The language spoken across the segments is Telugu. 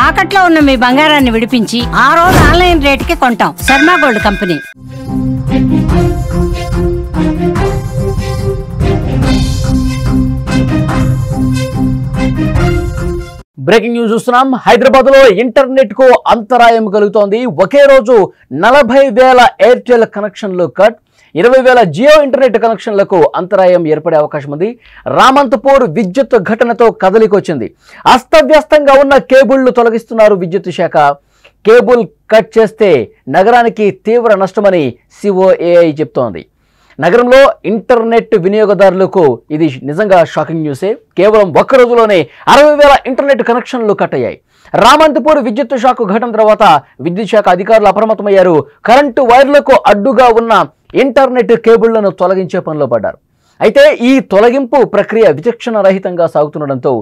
తాకట్లో ఉన్న మీ బంగారాన్ని విడిపించి ఆ రోజు ఆన్లైన్ రేటుకి కొంటాం. Sharma gold company. Breaking news చూస్తున్నాం. హైదరాబాద్ లో ఇంటర్నెట్ కు అంతరాయం కలుగుతోంది. ఒకే రోజు 40,000 ఎయిర్టెల్ కనెక్షన్లు కట్, 20,000 జియో ఇంటర్నెట్ కనెక్షన్లకు అంతరాయం ఏర్పడే అవకాశం ఉంది. రామంతపూర్ విద్యుత్ ఘటనతో కదలికొచ్చింది. అస్తవ్యస్తంగా ఉన్న కేబుళ్లు తొలగిస్తున్నారు విద్యుత్ శాఖ. కేబుల్ కట్ చేస్తే నగరానికి తీవ్ర నష్టమని సిఓఏఐ చెప్తోంది. నగరంలో ఇంటర్నెట్ వినియోగదారులకు ఇది నిజంగా షాకింగ్ న్యూసే. కేవలం ఒక్క రోజులోనే 60,000 ఇంటర్నెట్ కనెక్షన్లు కట్ అయ్యాయి. రామంతపూర్ విద్యుత్ షాక్ ఘటన తర్వాత విద్యుత్ శాఖ అధికారులు అప్రమత్తమయ్యారు. కరెంటు వైర్లకు అడ్డుగా ఉన్న ఇంటర్నెట్ కేబుళ్లను తొలగించే పనిలో పడ్డారు. అయితే ఈ తొలగింపు ప్రక్రియ విచక్షణ రహితంగా సాగుతుండటంతో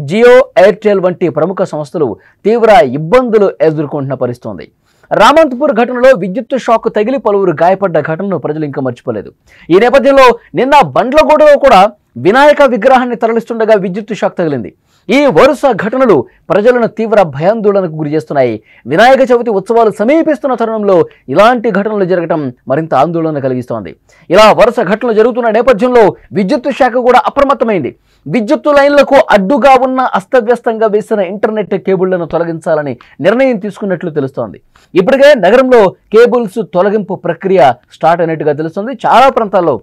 జియో, ఎయిర్టెల్ వంటి ప్రముఖ సంస్థలు తీవ్ర ఇబ్బందులు ఎదుర్కొంటున్న పరిస్థితి. రామంతపూర్ ఘటనలో విద్యుత్ షాక్ తగిలి పలువురు గాయపడ్డ ఘటనను ప్రజలు ఇంకా మర్చిపోలేదు. ఈ నేపథ్యంలో నిన్న బండ్లగూడలో కూడా వినాయక విగ్రహాన్ని తరలిస్తుండగా విద్యుత్ షాక్ తగిలింది. ఈ వరుస ఘటనలు ప్రజలను తీవ్ర భయాందోళనకు గురి చేస్తున్నాయి. వినాయక చవితి ఉత్సవాలు సమీపిస్తున్న తరుణంలో ఇలాంటి ఘటనలు జరగడం మరింత ఆందోళన కలిగిస్తోంది. ఇలా వరుస ఘటనలు జరుగుతున్న నేపథ్యంలో విద్యుత్ శాఖ కూడా అప్రమత్తమైంది. విద్యుత్ లైన్లకు అడ్డుగా ఉన్న అస్తవ్యస్తంగా వేసిన ఇంటర్నెట్ కేబుళ్లను తొలగించాలని నిర్ణయం తీసుకున్నట్లు తెలుస్తోంది. ఇప్పటికే నగరంలో కేబుల్స్ తొలగింపు ప్రక్రియ స్టార్ట్ అయినట్టుగా తెలుస్తోంది. చాలా ప్రాంతాల్లో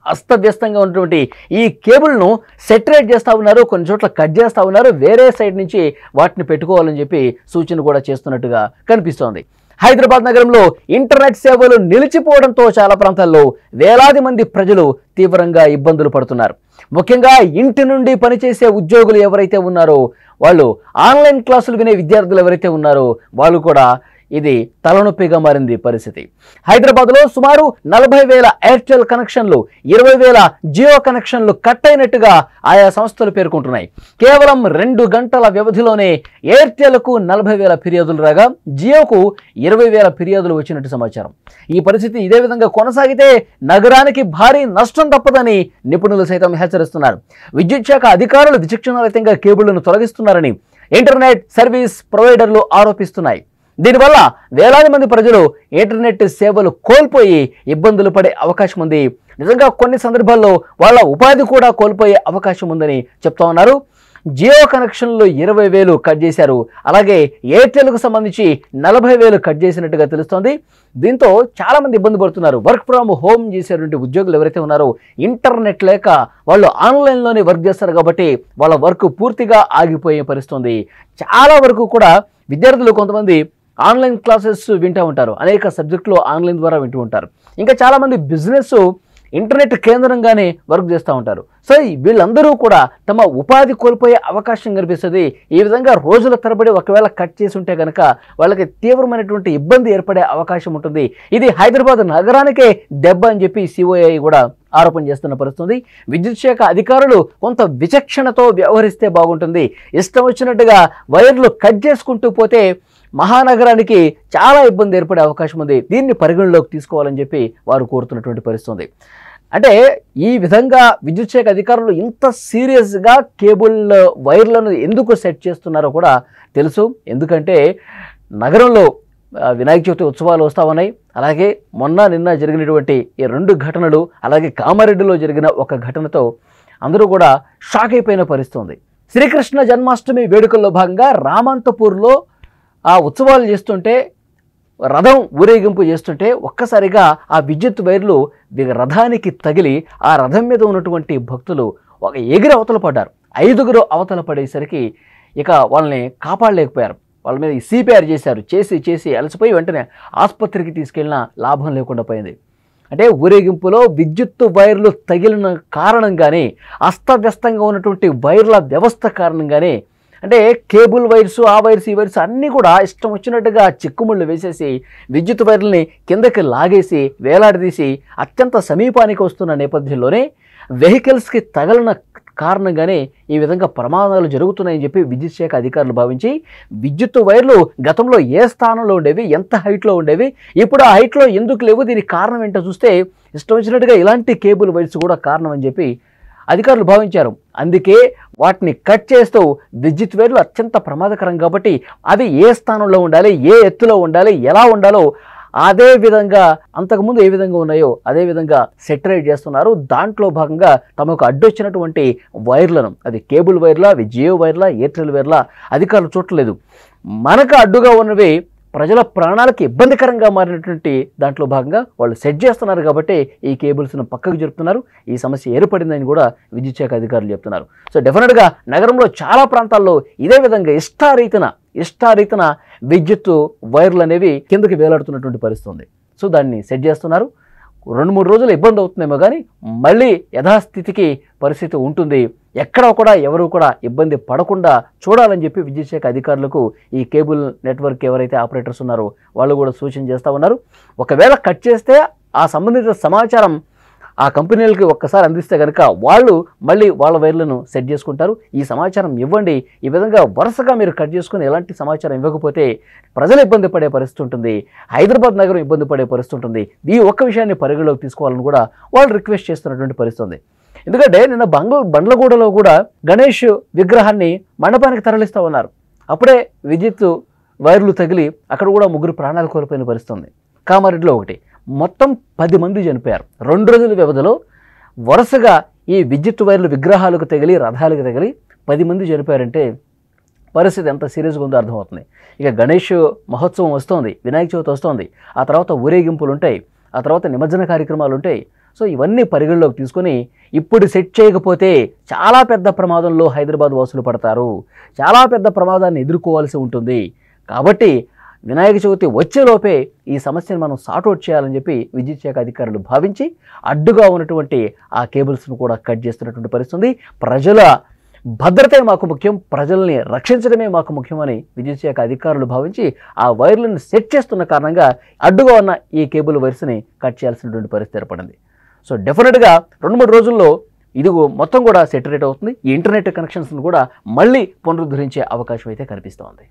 అస్తవ్యస్తంగా ఉన్నటువంటి ఈ కేబుల్ను సెటరేట్ చేస్తూ ఉన్నారు, కొన్ని చోట్ల కట్ చేస్తూ ఉన్నారు, వేరే సైడ్ నుంచి వాటిని పెట్టుకోవాలని చెప్పి సూచన కూడా చేస్తున్నట్టుగా కనిపిస్తోంది. హైదరాబాద్ నగరంలో ఇంటర్నెట్ సేవలు నిలిచిపోవడంతో చాలా ప్రాంతాల్లో వేలాది మంది ప్రజలు తీవ్రంగా ఇబ్బందులు పడుతున్నారు. ముఖ్యంగా ఇంటి నుండి పనిచేసే ఉద్యోగులు ఎవరైతే ఉన్నారో, వాళ్ళు ఆన్లైన్ క్లాసులు వినే విద్యార్థులు ఎవరైతే ఉన్నారో వాళ్ళు కూడా ఇది తలనొప్పిగా మారింది పరిస్థితి. హైదరాబాద్లో సుమారు 40,000 ఎయిర్టెల్ కనెక్షన్లు, 20,000 జియో కనెక్షన్లు కట్ అయినట్టుగా ఆయా సంస్థలు పేర్కొంటున్నాయి. కేవలం 2 గంటల వ్యవధిలోనే ఎయిర్టెల్కు 40,000 ఫిర్యాదులు రాగా జియోకు 20,000 ఫిర్యాదులు వచ్చినట్టు సమాచారం. ఈ పరిస్థితి ఇదే విధంగా కొనసాగితే నగరానికి భారీ నష్టం తప్పదని నిపుణులు సైతం హెచ్చరిస్తున్నారు. విద్యుత్ శాఖ అధికారులు విచక్షణారహితంగా కేబుళ్లను తొలగిస్తున్నారని ఇంటర్నెట్ సర్వీస్ ప్రొవైడర్లు ఆరోపిస్తున్నాయి. దీనివల్ల వేలాది మంది ప్రజలు ఇంటర్నెట్ సేవలు కోల్పోయి ఇబ్బందులు పడే అవకాశం ఉంది. నిజంగా కొన్ని సందర్భాల్లో వాళ్ళ ఉపాధి కూడా కోల్పోయే అవకాశం ఉందని చెప్తా ఉన్నారు. జియో కనెక్షన్లు 20,000 కట్ చేశారు. అలాగే ఎయిర్టెల్కు సంబంధించి 40,000 కట్ చేసినట్టుగా తెలుస్తోంది. దీంతో చాలామంది ఇబ్బంది పడుతున్నారు. వర్క్ ఫ్రమ్ హోమ్ చేసేటువంటి ఉద్యోగులు ఎవరైతే ఉన్నారో ఇంటర్నెట్ లేక వాళ్ళు ఆన్లైన్లోనే వర్క్ చేస్తారు కాబట్టి వాళ్ళ వర్క్ పూర్తిగా ఆగిపోయే పరిస్థితి. చాలా వరకు కూడా విద్యార్థులు కొంతమంది ఆన్లైన్ క్లాసెస్ వింటూ ఉంటారు, అనేక సబ్జెక్టులు ఆన్లైన్ ద్వారా వింటూ ఉంటారు. ఇంకా చాలామంది బిజినెస్ ఇంటర్నెట్ కేంద్రంగానే వర్క్ చేస్తూ ఉంటారు. సో వీళ్ళందరూ కూడా తమ ఉపాధి కోల్పోయే అవకాశం కనిపిస్తుంది. ఈ విధంగా రోజుల తరబడి ఒకవేళ కట్ చేసి ఉంటే కనుక వాళ్ళకి తీవ్రమైనటువంటి ఇబ్బంది ఏర్పడే అవకాశం ఉంటుంది. ఇది హైదరాబాద్ నగరానికే దెబ్బ అని చెప్పి సిఓఐ కూడా ఆరోపణ చేస్తున్న పరిస్థితి. విద్యుత్ శాఖ అధికారులు కొంత విచక్షణతో వ్యవహరిస్తే బాగుంటుంది. ఇష్టం వచ్చినట్టుగా వైర్లు కట్ చేసుకుంటూ పోతే మహానగరానికి చాలా ఇబ్బంది ఏర్పడే అవకాశం ఉంది. దీన్ని పరిగణలోకి తీసుకోవాలని చెప్పి వారు కోరుతున్నటువంటి పరిస్థితి. అంటే ఈ విధంగా విద్యుత్ శాఖ అధికారులు ఇంత సీరియస్గా కేబుల్ వైర్లను ఎందుకు సెట్ చేస్తున్నారో కూడా తెలుసు. ఎందుకంటే నగరంలో వినాయక చవితి ఉత్సవాలు వస్తూ ఉన్నాయి. అలాగే నిన్న జరిగినటువంటి ఈ 2 ఘటనలు, అలాగే కామారెడ్డిలో జరిగిన ఒక ఘటనతో అందరూ కూడా షాక్ అయిపోయిన పరిస్థితి. శ్రీకృష్ణ జన్మాష్టమి వేడుకల్లో భాగంగా రామంతపూర్లో ఆ ఉత్సవాలు చేస్తుంటే, రథం ఊరేగింపు చేస్తుంటే ఒక్కసారిగా ఆ విద్యుత్ వైర్లు రథానికి తగిలి ఆ రథం మీద ఉన్నటువంటి భక్తులు ఒక ఎగిరి అవతల పడ్డారు. 5గురు అవతల పడేసరికి ఇక వాళ్ళని కాపాడలేకపోయారు. వాళ్ళ మీద సిపిఆర్ చేశారు. చేసి అలసిపోయి వెంటనే ఆసుపత్రికి తీసుకెళ్ళినా లాభం లేకుండా పోయింది. అంటే ఊరేగింపులో విద్యుత్ వైర్లు తగిలిన కారణంగానే, అస్తవ్యస్తంగా ఉన్నటువంటి వైర్ల వ్యవస్థ కారణంగానే, అంటే కేబుల్ వైర్స్, ఆ వైర్స్, ఈ వైర్స్ అన్నీ కూడా ఇష్టం వచ్చినట్టుగా చిక్కుముళ్ళు వేసేసి విద్యుత్ వైర్లని కిందకి లాగేసి వేలాడదీసి అత్యంత సమీపానికి వస్తున్న నేపథ్యంలోనే వెహికల్స్కి తగలిన కారణంగానే ఈ విధంగా ప్రమాదాలు జరుగుతున్నాయని చెప్పి విద్యుత్ శాఖ అధికారులు భావించి విద్యుత్ వైర్లు గతంలో ఏ స్థానంలో ఉండేవి, ఎంత హైట్లో ఉండేవి, ఇప్పుడు ఆ హైట్లో ఎందుకు లేవు, దీనికి కారణం ఏంటో చూస్తే ఇష్టం వచ్చినట్టుగా ఇలాంటి కేబుల్ వైర్స్ కూడా కారణం అని చెప్పి అధికారులు భావించారు. అందుకే వాటిని కట్ చేస్తూ విద్యుత్ వైర్లు అత్యంత ప్రమాదకరం కాబట్టి అవి ఏ స్థానంలో ఉండాలి, ఏ ఎత్తులో ఉండాలి, ఎలా ఉండాలో అదే విధంగా అంతకుముందు ఏ విధంగా ఉన్నాయో అదే విధంగా సెటరేట్ చేస్తున్నారు. దాంట్లో భాగంగా తమకు అడ్డొచ్చినటువంటి వైర్లను, అది కేబుల్ వైర్లా, అవి జియో వైర్లా, ఎయిర్టెల్ వైర్లా అధికారులు చూడలేదు. మనకు అడ్డుగా ఉన్నవి ప్రజల ప్రాణాలకు ఇబ్బందికరంగా మారినటువంటి దాంట్లో భాగంగా వాళ్ళు సెట్ చేస్తున్నారు కాబట్టి ఈ కేబుల్స్ను పక్కకు జరుపుతున్నారు. ఈ సమస్య ఏర్పడిందని కూడా విద్యుత్ శాఖ అధికారులు చెప్తున్నారు. సో డెఫినెట్గా నగరంలో చాలా ప్రాంతాల్లో ఇదే విధంగా ఇష్టారీతన విద్యుత్ వైర్లు అనేవి కిందకి వేలాడుతున్నటువంటి పరిస్థితి ఉంది. సో దాన్ని సెట్ చేస్తున్నారు. 2-3 రోజులు ఇబ్బంది అవుతుందేమో కానీ మళ్ళీ యథాస్థితికి పరిస్థితి ఉంటుంది. ఎక్కడా కూడా ఎవరు కూడా ఇబ్బంది పడకుండా చూడాలని చెప్పి విద్యుత్ శాఖ అధికారులకు ఈ కేబుల్ నెట్వర్క్ ఎవరైతే ఆపరేటర్స్ ఉన్నారో వాళ్ళు కూడా సూచన చేస్తూ ఉన్నారు. ఒకవేళ కట్ చేస్తే ఆ సంబంధిత సమాచారం ఆ కంపెనీలకి ఒక్కసారి అందిస్తే కనుక వాళ్ళు మళ్ళీ వాళ్ళ వైర్లను సెట్ చేసుకుంటారు. ఈ సమాచారం ఇవ్వండి. ఈ విధంగా వరుసగా మీరు కట్ చేసుకుని ఎలాంటి సమాచారం ఇవ్వకపోతే ప్రజలు ఇబ్బంది పడే పరిస్థితి ఉంటుంది, హైదరాబాద్ నగరం ఇబ్బంది పడే పరిస్థితి ఉంటుంది. ఈ ఒక్క విషయాన్ని పరిగణలోకి తీసుకోవాలని కూడా వాళ్ళు రిక్వెస్ట్ చేస్తున్నటువంటి పరిస్థితి ఉంది. ఎందుకంటే నిన్న బండ్లగూడలో కూడా గణేష్ విగ్రహాన్ని మండపానికి తరలిస్తూ ఉన్నారు. అప్పుడే విద్యుత్ వైర్లు తగిలి అక్కడ కూడా 3 ప్రాణాలు కోల్పోయిన పరిస్థితి ఉంది. కామారెడ్డిలో ఒకటి, మొత్తం 10 మంది చనిపోయారు. 2 రోజుల వ్యవధిలో వరుసగా ఈ విద్యుత్ వైర్లు విగ్రహాలకు తగిలి, రథాలకు తగిలి 10 మంది చనిపోయారంటే పరిస్థితి ఎంత సీరియస్గా ఉందో అర్థమవుతుంది. ఇక గణేష్ మహోత్సవం వస్తోంది, వినాయక చవితి వస్తోంది, ఆ తర్వాత ఊరేగింపులు ఉంటాయి, ఆ తర్వాత నిమజ్జన కార్యక్రమాలు ఉంటాయి. సో ఇవన్నీ పరిగణలోకి తీసుకొని ఇప్పుడు సెట్ చేయకపోతే చాలా పెద్ద ప్రమాదంలో హైదరాబాద్ వాసులు పడతారు, చాలా పెద్ద ప్రమాదాన్ని ఎదుర్కోవాల్సి ఉంటుంది. కాబట్టి వినాయక చవితి వచ్చేలోపే ఈ సమస్యను మనం సార్ట్అవుట్ చేయాలని చెప్పి విద్యుత్ శాఖ అధికారులు భావించి అడ్డుగా ఉన్నటువంటి ఆ కేబుల్స్ను కూడా కట్ చేస్తున్నటువంటి పరిస్థితి. ప్రజల భద్రతే మాకు ముఖ్యం, ప్రజల్ని రక్షించడమే మాకు ముఖ్యమని విద్యుత్ శాఖ అధికారులు భావించి ఆ వైర్లను సెట్ చేస్తున్న కారణంగా అడ్డుగా ఉన్న ఈ కేబుల్ వైర్స్ని కట్ చేయాల్సినటువంటి పరిస్థితి ఏర్పడింది. సో డెఫినెట్గా 2-3 రోజుల్లో ఇది మొత్తం కూడా సెటరేట్ అవుతుంది. ఈ ఇంటర్నెట్ కనెక్షన్స్ను కూడా మళ్ళీ పునరుద్ధరించే అవకాశం అయితే కనిపిస్తోంది.